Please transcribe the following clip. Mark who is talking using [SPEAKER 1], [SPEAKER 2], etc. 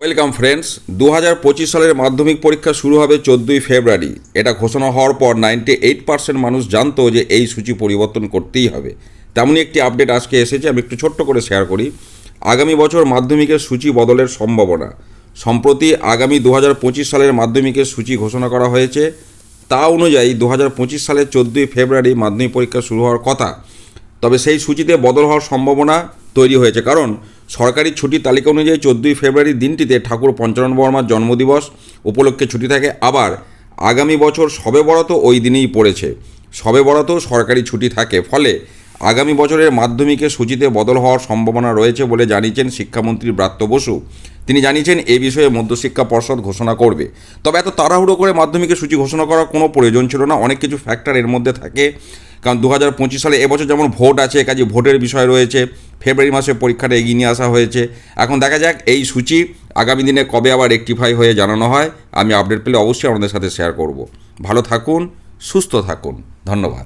[SPEAKER 1] Welcome friends. 2025 সালের মাধ্যমিক পরীক্ষা শুরু হবে 14ই ফেব্রুয়ারি। এটা ঘোষণা হওয়ার পর 98% মানুষ জানতো যে এই সূচি পরিবর্তন করতেই হবে। তেমনই একটি আপডেট আজকে এসেছে, আমি একটু ছোট্ট করে শেয়ার করি। আগামী বছর মাধ্যমিকের সূচি বদলের সম্ভাবনা। সম্প্রতি আগামী 2025 সালের মাধ্যমিকের সূচি ঘোষণা করা হয়েছে। তা অনুযায়ী 2025 সালের 14ই ফেব্রুয়ারি মাধ্যমিক পরীক্ষা শুরু হওয়ার কথা। তবে সেই সূচিতে বদল হওয়ার সম্ভাবনা তৈরি হয়েছে, কারণ সরকারি ছুটির তালিকা অনুযায়ী 14ই ফেব্রুয়ারির দিনটিতে ঠাকুর পঞ্চানন বর্মার জন্মদিবস উপলক্ষে ছুটি থাকে। আবার আগামী বছর শবে বরাতও ওই দিনেই পড়েছে। শবে বরাতও সরকারি ছুটি থাকে, ফলে আগামী বছরের মাধ্যমিকের সূচিতে বদল হওয়ার সম্ভাবনা রয়েছে বলে জানিয়েছেন শিক্ষামন্ত্রী ব্রাত্য বসু। তিনি জানিয়েছেন এই বিষয়ে মধ্যশিক্ষা পর্ষদ ঘোষণা করবে। তবে এত তাড়াহুড়ো করে মাধ্যমিকের সূচি ঘোষণা করার কোনো প্রয়োজন ছিল না। অনেক কিছু ফ্যাক্টর এর মধ্যে থাকে, কারণ 2025 সালে এবছর যেমন ভোট আছে, কাজে ভোটের বিষয় রয়েছে। ফেব্রুয়ারি মাসে পরীক্ষাটা এগিয়ে নিয়ে আসা হয়েছে। এখন দেখা যাক এই সূচি আগামী দিনে কবে আবার রেকটিফাই হয়ে জানানো হয়। আমি আপডেট পেলে অবশ্যই আপনাদের সাথে শেয়ার করব। ভালো থাকুন, সুস্থ থাকুন, ধন্যবাদ।